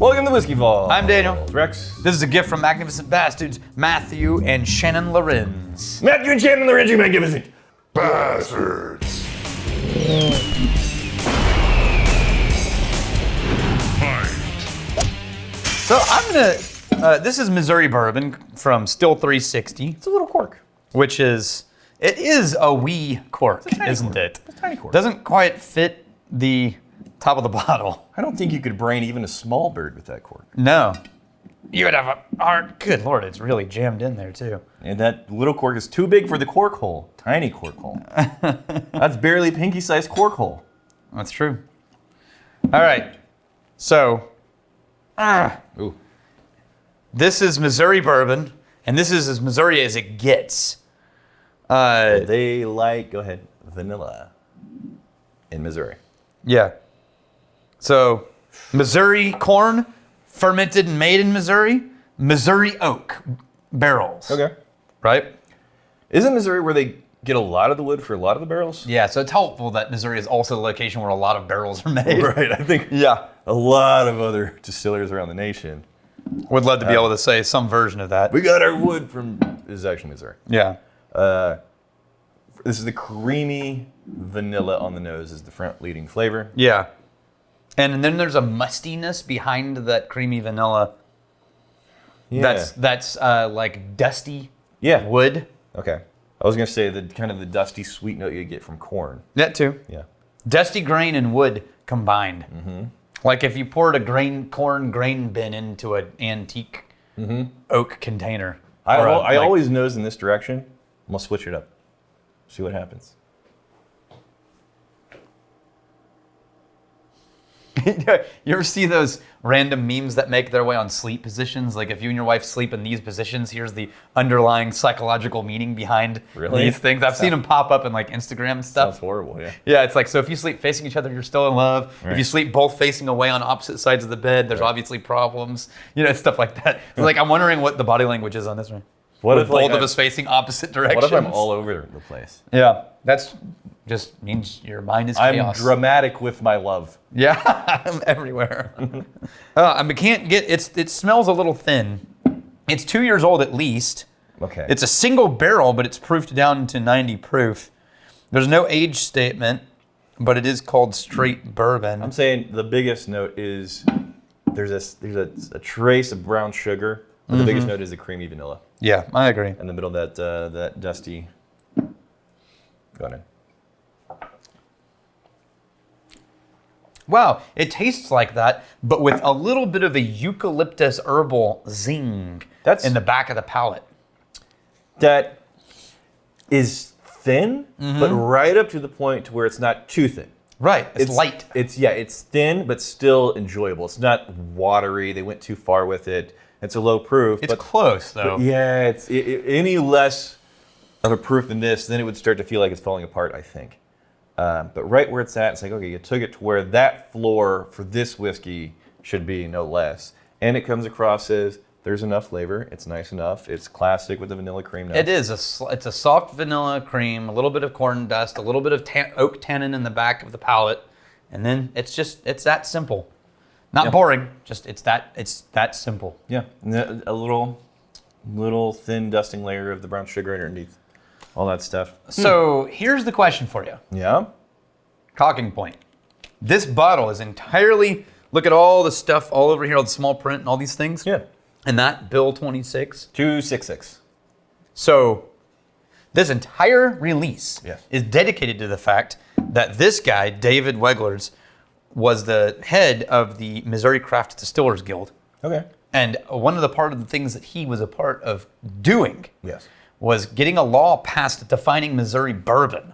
Welcome to Whiskey Vault. I'm Daniel. Rex. This is a gift from magnificent bastards Matthew and Shannon Lorenz. Matthew and Shannon Lorenz, you magnificent Bastards. So I'm gonna, this is Missouri Bourbon from StilL 360, It's a little cork. which is, it is a wee cork, tiny isn't cork. it? It's a tiny cork. Doesn't quite fit the top of the bottle. I don't think you could brain even a small bird with that cork. No. You would have a hard, good Lord, it's really jammed in there too. And that little cork is too big for the cork hole. Tiny cork hole. That's barely pinky-sized cork hole. That's true. All right, so, Ooh. this is Missouri Bourbon, and this is as Missouri as it gets. They like, go ahead, vanilla in Missouri. Yeah. So, Missouri corn, fermented and made in Missouri, Missouri oak barrels. Okay. Right? Isn't Missouri where they get a lot of the wood for a lot of the barrels? Yeah, so it's helpful that Missouri is also the location where a lot of barrels are made. Right, I think Yeah. a lot of other distilleries around the nation. Would love to be able to say some version of that. We got our wood from, this is actually Missouri. Yeah. This is the creamy vanilla on the nose is the front leading flavor. Yeah. And then there's a mustiness behind that creamy vanilla. Yeah. That's like dusty Yeah. wood. Okay. I was gonna say the kind of the dusty sweet note you get from corn. That too. Yeah. Dusty grain and wood combined. Mm-hmm. Like if you poured a corn grain bin into an antique oak container. I always nose in this direction. I'm gonna switch it up. See what happens. You ever see those random memes that make their way on sleep positions? Like if you and your wife sleep in these positions, here's the underlying psychological meaning behind Really? these things. I've seen them pop up in like Instagram stuff. Sounds horrible, yeah. Yeah, it's like, so if you sleep facing each other, you're still in love. If Right. you sleep both facing away on opposite sides of the bed, there's obviously problems. You know, stuff like that. Like, I'm wondering what the body language is on this one. What With if, like, both of I'm- us facing opposite directions. What if I'm all over the place? Yeah, that's just means your mind is I'm chaos. dramatic with my love. Yeah, I'm everywhere. I can't get, it smells a little thin. It's 2 years old at least. Okay. It's a single barrel, but it's proofed down to 90 proof. There's no age statement, but it is called straight bourbon. I'm saying the biggest note is there's a trace of brown sugar, but the biggest note is the creamy vanilla. Yeah, I agree. In the middle, that dusty. Go ahead. Wow, it tastes like that, but with a little bit of a eucalyptus herbal zing in the back of the palate. That is thin, but right up to the point to where it's not too thin. Right, it's light. It's thin, but still enjoyable. It's not watery. They went too far with it. It's a low proof. It's close, though. Yeah, any less of a proof than this, then it would start to feel like it's falling apart, I think. But right where it's at, it's like, okay, you took it to where that floor for this whiskey should be, no less. And it comes across as there's enough flavor. It's nice enough. It's classic with the vanilla cream notes. It is. It's a soft vanilla cream, a little bit of corn dust, a little bit of oak tannin in the back of the palate, and then it's that simple. Not boring, just it's that simple. Yeah, and a little thin dusting layer of the brown sugar underneath. All that stuff. So here's the question for you. Yeah. Talking point. This bottle is entirely, look at all the stuff all over here, all the small print and all these things. Yeah. And that bill 26. 266. So this entire release Yes. is dedicated to the fact that this guy, David Weglers, was the head of the Missouri Craft Distillers Guild. Okay. And one of the things that he was a part of doing Yes. was getting a law passed defining Missouri bourbon.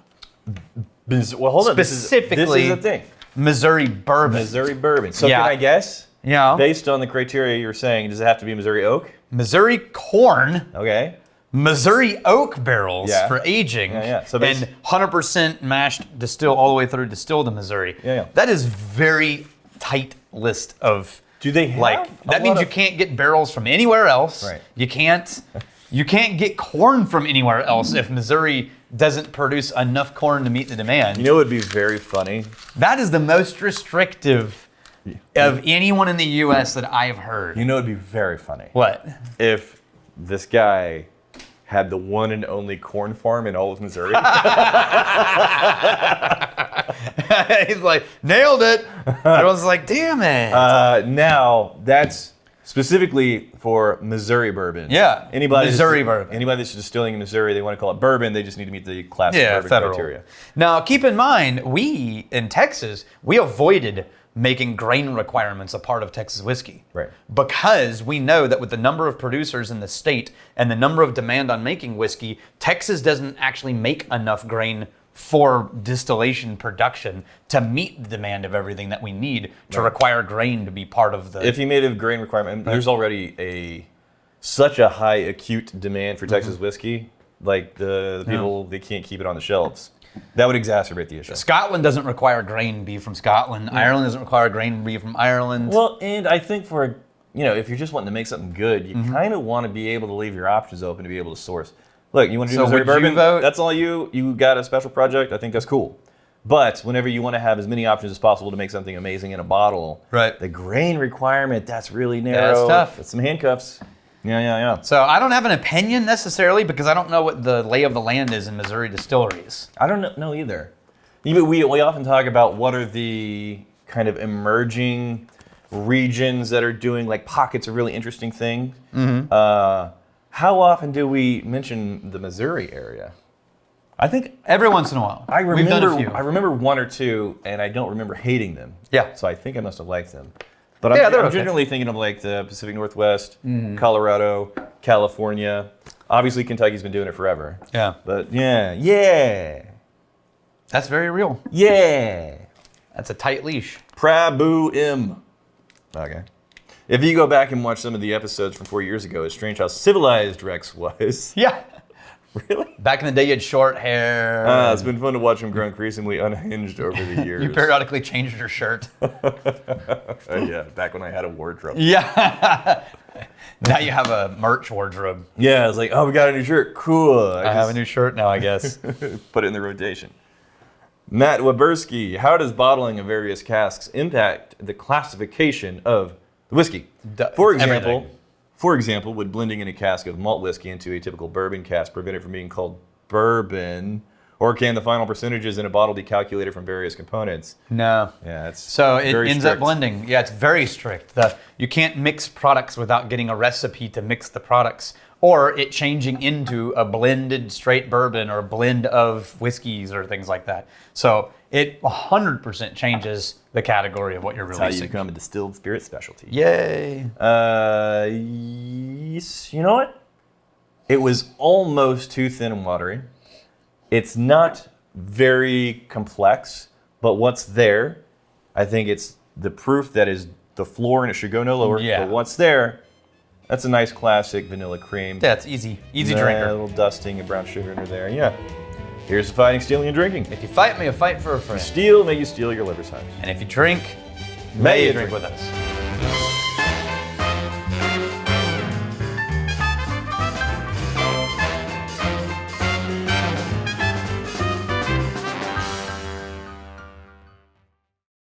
Well, hold on. Specifically, this is the thing. Missouri bourbon. Missouri bourbon. So Yeah. can I guess? Yeah. Based on the criteria you're saying, does it have to be Missouri oak? Missouri corn, Okay. Missouri oak barrels Yeah. for aging, Yeah. So and 100% mashed, distilled all the way through distilled in Missouri. Yeah. That is very tight list of. Do they have like a that means lot you of- can't get barrels from anywhere else. Right. You can't get corn from anywhere else if Missouri doesn't produce enough corn to meet the demand. You know what would be very funny? That is the most restrictive of anyone in the U.S. that I've heard. You know, it'd be very funny What? if this guy had the one and only corn farm in all of Missouri. He's like, nailed it. Everyone's like, damn it. Now, that's specifically for Missouri bourbon. Yeah, Anybody Missouri bourbon. Anybody that's distilling in Missouri, they want to call it bourbon. They just need to meet the classic bourbon federal. criteria. Now, keep in mind, we in Texas, we avoided making grain requirements a part of Texas whiskey. Right. Because we know that with the number of producers in the state and the number of demand on making whiskey, Texas doesn't actually make enough grain for distillation production to meet the demand of everything that we need to require grain to be part of the... If you made a grain requirement, there's already such a high acute demand for Texas whiskey, like the people, they can't keep it on the shelves. That would exacerbate the issue. Scotland doesn't require grain be from Scotland. Ireland doesn't require grain be from Ireland. Well, and I think for, if you're just wanting to make something good, you kind of want to be able to leave your options open to be able to source. Look, you want to do Missouri would you bourbon? vote? That's all you got a special project. I think that's cool. But whenever you want to have as many options as possible to make something amazing in a bottle, Right. the grain requirement, that's really narrow. That's tough. That's some handcuffs. Yeah. So I don't have an opinion necessarily because I don't know what the lay of the land is in Missouri distilleries. I don't know either. We often talk about what are the kind of emerging regions that are doing like pockets of really interesting things. How often do we mention the Missouri area? I think Every once in a while. We've done a few. I remember one or two, and I don't remember hating them. Yeah. So I think I must have liked them. But Yeah, they're I'm okay. generally thinking of like the Pacific Northwest, Colorado, California. Obviously, Kentucky's been doing it forever. Yeah. But yeah. That's very real. That's a tight leash. Praboo-im. Okay. If you go back and watch some of the episodes from 4 years ago, it's strange how civilized Rex was. Yeah. Really? Back in the day, you had short hair. It's been fun to watch him grow increasingly unhinged over the years. You periodically changed your shirt. Yeah, back when I had a wardrobe. Yeah. Now you have a merch wardrobe. Yeah, I was like, oh, we got a new shirt. Cool. I have a new shirt now, I guess. Put it in the rotation. Matt Waberski, how does bottling of various casks impact the classification of the whiskey? Everything. For example, would blending in a cask of malt whiskey into a typical bourbon cask prevent it from being called bourbon? Or can the final percentages in a bottle be calculated from various components? No. Yeah, it's So it very ends up strict. blending. Yeah, it's very strict. You can't mix products without getting a recipe to mix the products, or it changing into a blended straight bourbon or a blend of whiskeys or things like that. So it 100% changes the category of what you're That's how you releasing. become a distilled spirit specialty. Yay. Yes, you know what? It was almost too thin and watery. It's not very complex, but what's there, I think it's the proof that is the floor and it should go no lower. Yeah. But what's there, that's a nice classic vanilla cream. Yeah, it's easy. Easy A drinker. little dusting of brown sugar under there. Yeah. Here's the fighting, stealing, and drinking. If you fight me, I fight for a friend. Steal, may you steal your liver's hives. And if you drink, may you drink with us.